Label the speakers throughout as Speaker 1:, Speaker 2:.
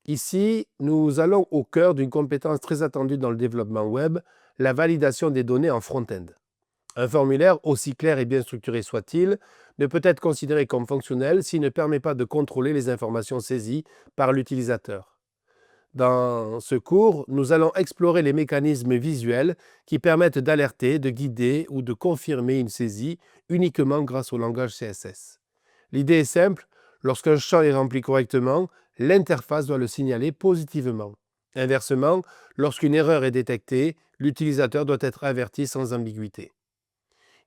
Speaker 1: Ici, nous allons au cœur d'une compétence très attendue dans le développement web, la validation des données en front-end. Un formulaire, aussi clair et bien structuré soit-il, ne peut être considéré comme fonctionnel s'il ne permet pas de contrôler les informations saisies par l'utilisateur. Dans ce cours, nous allons explorer les mécanismes visuels qui permettent d'alerter, de guider ou de confirmer une saisie uniquement grâce au langage CSS. L'idée est simple, lorsqu'un champ est rempli correctement, l'interface doit le signaler positivement. Inversement, lorsqu'une erreur est détectée, l'utilisateur doit être averti sans ambiguïté.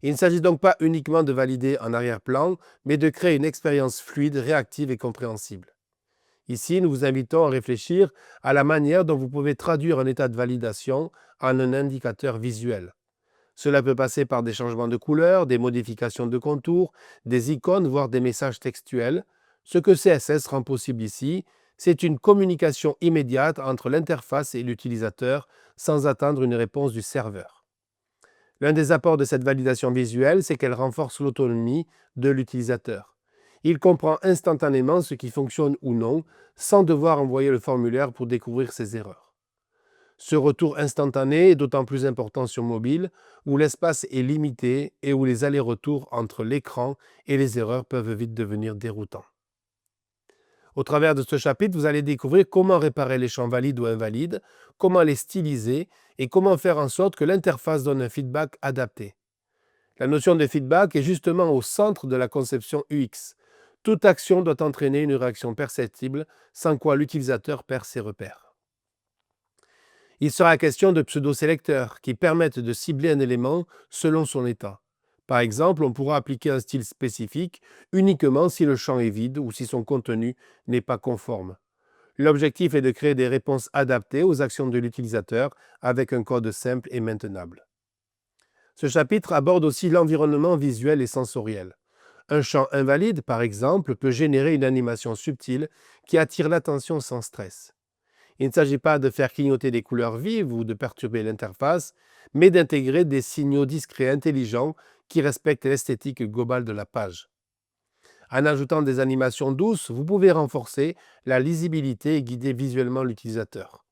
Speaker 1: Il ne s'agit donc pas uniquement de valider en arrière-plan, mais de créer une expérience fluide, réactive et compréhensible. Ici, nous vous invitons à réfléchir à la manière dont vous pouvez traduire un état de validation en un indicateur visuel. Cela peut passer par des changements de couleur, des modifications de contours, des icônes, voire des messages textuels. Ce que CSS rend possible ici, c'est une communication immédiate entre l'interface et l'utilisateur sans attendre une réponse du serveur. L'un des apports de cette validation visuelle, c'est qu'elle renforce l'autonomie de l'utilisateur. Il comprend instantanément ce qui fonctionne ou non, sans devoir envoyer le formulaire pour découvrir ses erreurs. Ce retour instantané est d'autant plus important sur mobile, où l'espace est limité et où les allers-retours entre l'écran et les erreurs peuvent vite devenir déroutants. Au travers de ce chapitre, vous allez découvrir comment réparer les champs valides ou invalides, comment les styliser et comment faire en sorte que l'interface donne un feedback adapté. La notion de feedback est justement au centre de la conception UX. Toute action doit entraîner une réaction perceptible, sans quoi l'utilisateur perd ses repères. Il sera question de pseudo-sélecteurs qui permettent de cibler un élément selon son état. Par exemple, on pourra appliquer un style spécifique uniquement si le champ est vide ou si son contenu n'est pas conforme. L'objectif est de créer des réponses adaptées aux actions de l'utilisateur avec un code simple et maintenable. Ce chapitre aborde aussi l'environnement visuel et sensoriel. Un champ invalide, par exemple, peut générer une animation subtile qui attire l'attention sans stress. Il ne s'agit pas de faire clignoter des couleurs vives ou de perturber l'interface, mais d'intégrer des signaux discrets intelligents qui respectent l'esthétique globale de la page. En ajoutant des animations douces, vous pouvez renforcer la lisibilité et guider visuellement l'utilisateur.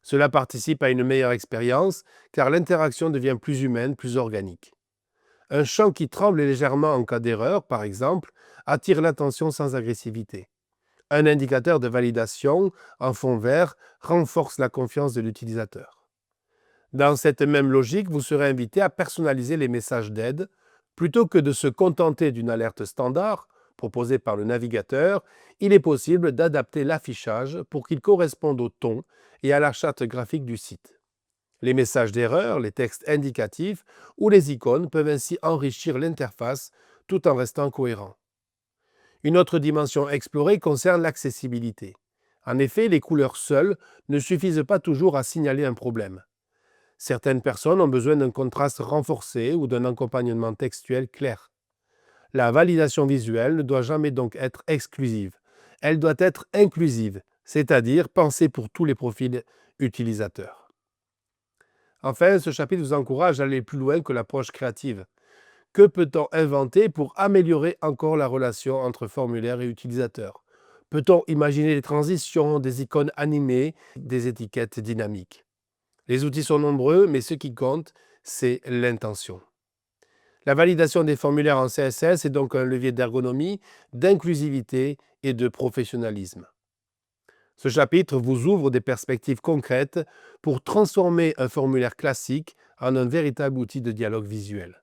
Speaker 1: Cela participe à une meilleure expérience car l'interaction devient plus humaine, plus organique. Un champ qui tremble légèrement en cas d'erreur, par exemple, attire l'attention sans agressivité. Un indicateur de validation en fond vert renforce la confiance de l'utilisateur. Dans cette même logique, vous serez invité à personnaliser les messages d'aide. Plutôt que de se contenter d'une alerte standard proposée par le navigateur, il est possible d'adapter l'affichage pour qu'il corresponde au ton et à la charte graphique du site. Les messages d'erreur, les textes indicatifs ou les icônes peuvent ainsi enrichir l'interface tout en restant cohérents. Une autre dimension explorée concerne l'accessibilité. En effet, les couleurs seules ne suffisent pas toujours à signaler un problème. Certaines personnes ont besoin d'un contraste renforcé ou d'un accompagnement textuel clair. La validation visuelle ne doit jamais donc être exclusive. Elle doit être inclusive, c'est-à-dire pensée pour tous les profils utilisateurs. Enfin, ce chapitre vous encourage à aller plus loin que l'approche créative. Que peut-on inventer pour améliorer encore la relation entre formulaire et utilisateur? Peut-on imaginer des transitions, des icônes animées, des étiquettes dynamiques? Les outils sont nombreux, mais ce qui compte, c'est l'intention. La validation des formulaires en CSS est donc un levier d'ergonomie, d'inclusivité et de professionnalisme. Ce chapitre vous ouvre des perspectives concrètes pour transformer un formulaire classique en un véritable outil de dialogue visuel.